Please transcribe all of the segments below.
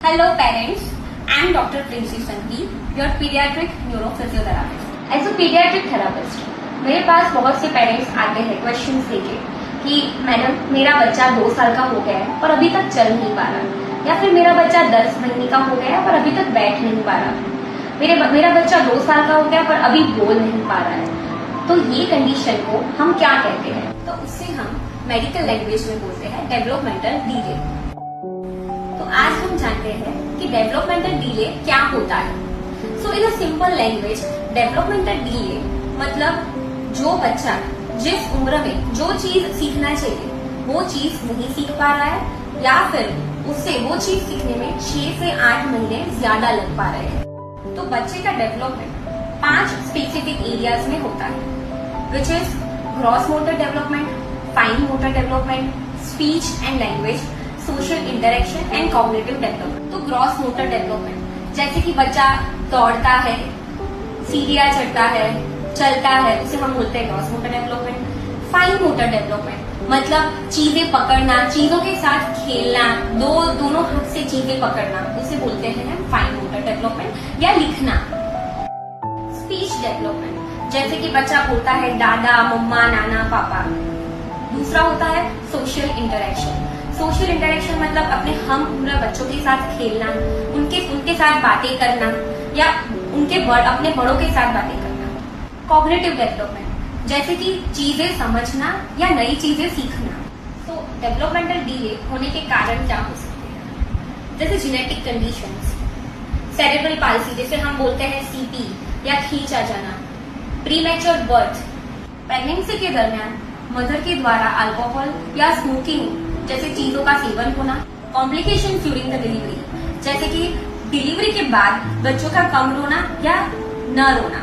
Hello parents, I am Dr. Princey Sanki, your pediatric neurophysiotherapist. As a pediatric therapist, मेरे पास बहुत से parents आते हैं क्वेश्चंस लेके कि मैडम मेरा बच्चा 2 साल का हो गया है पर अभी तक चल नहीं पा रहा, या फिर मेरा बच्चा 10 महीने का हो गया है पर अभी तक बैठ नहीं पा रहा, मेरा बच्चा 2 साल का हो गया पर अभी बोल नहीं पा रहा है। तो ये कंडीशन को हम क्या कहते हैं? तो उससे हम मेडिकल लैंग्वेज में बोलते हैं डेवलपमेंटल डिले। तो आज हम जानते हैं कि डेवलपमेंटल डिले क्या होता है। So in a simple language, developmental delay मतलब जो बच्चा जिस उम्र में जो चीज सीखना चाहिए वो चीज नहीं सीख पा रहा है, या फिर उससे वो चीज सीखने में 6 से 8 महीने ज्यादा लग पा रहे हैं। तो बच्चे का डेवलपमेंट 5 स्पेसिफिक एरियाज में होता है, which is gross motor development, fine motor development, speech and language, social interaction and cognitive development. तो ग्रॉस मोटर डेवलपमेंट जैसे कि बच्चा दौड़ता है, सीढ़ियां चढ़ता है, चलता है, उसे हम बोलते हैं gross motor development. Fine motor development मतलब चीजें पकड़ना, चीजों के साथ खेलना, दोनों हाथ से चीजें पकड़ना, उसे बोलते हैं हम फाइन मोटर डेवलपमेंट, या लिखना। स्पीच डेवलपमेंट जैसे कि बच्चा बोलता है दादा, मम्मा, नाना, पापा। दूसरा होता है सोशल इंटरेक्शन। सोशल इंटरेक्शन मतलब अपने हम उम्र बच्चों के साथ खेलना, उनके साथ बातें करना, या अपने बड़ों के साथ बातें करना। कॉग्निटिव डेवलपमेंट जैसे कि चीजें समझना या नई चीजें सीखना। तो डेवलपमेंटल डिले होने के कारण क्या हो सकते हैं? जैसे जेनेटिक कंडीशंस, सेरेब्रल पाल्सी जिसे हम बोलते हैं सीपी, या खींच आ जाना, प्रीमैच्योर बर्थ, प्रेगनेंसी के दरमियान मदर के द्वारा अल्कोहल या स्मोकिंग जैसे चीजों का सेवन होना, कॉम्प्लिकेशन ड्यूरिंग द डिलीवरी जैसे कि डिलीवरी के बाद बच्चों का कम रोना या न रोना,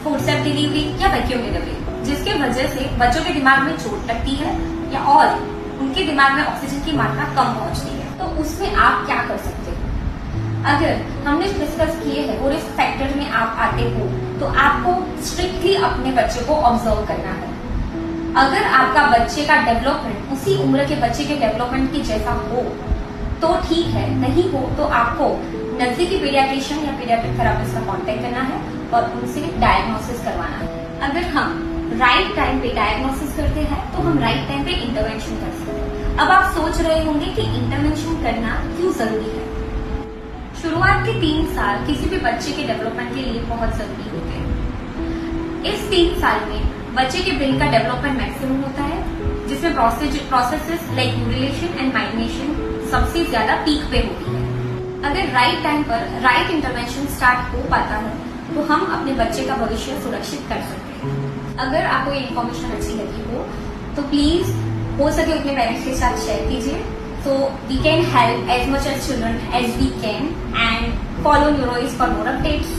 फोर्सेप्स डिलीवरी या वैक्यूम डिलीवरी जिसके वजह से बच्चों के दिमाग में चोट लगती है या और उनके दिमाग में ऑक्सीजन की मात्रा कम पहुंचती है। तो उसमें आप क्या कर सकते हो? अगर हमने डिस्कस किए हैं वो रिस्क फैक्टर में आप आते हो तो आपको स्ट्रिक्टली अपने बच्चे को ऑब्जर्व करना है। अगर आपका बच्चे का डेवलपमेंट उसी उम्र के बच्चे के डेवलपमेंट के जैसा हो तो ठीक है, नहीं हो तो आपको नजदीकी पीडियाट्रिशियन या पीडियाट्रिक थेरेपिस्ट का कांटेक्ट करना है और उनसे डायग्नोसिस करवाना है। अगर हम राइट टाइम पे डायग्नोसिस करते हैं तो हम राइट टाइम पे इंटरवेंशन कर सकते हैं। अब आप सोच रहे होंगे कि इंटरवेंशन करना क्यों जरूरी है? शुरुआत के 3 साल किसी भी बच्चे के डेवलपमेंट के लिए बहुत जरूरी होते हैं। इस 3 साल में बच्चे के ब्रेन का डेवलपमेंट मैक्सिमम होता है, जिसमें processes like neurulation and migration सबसे ज्यादा पीक पे होती है। अगर राइट टाइम पर राइट इंटरवेंशन स्टार्ट हो पाता है तो हम अपने बच्चे का भविष्य सुरक्षित कर सकते हैं। अगर आपको ये इन्फॉर्मेशन अच्छी लगी हो तो प्लीज हो सके अपने पेरेंट्स के साथ शेयर कीजिए, so we can help as much as children as we can, and follow Neurois for more updates.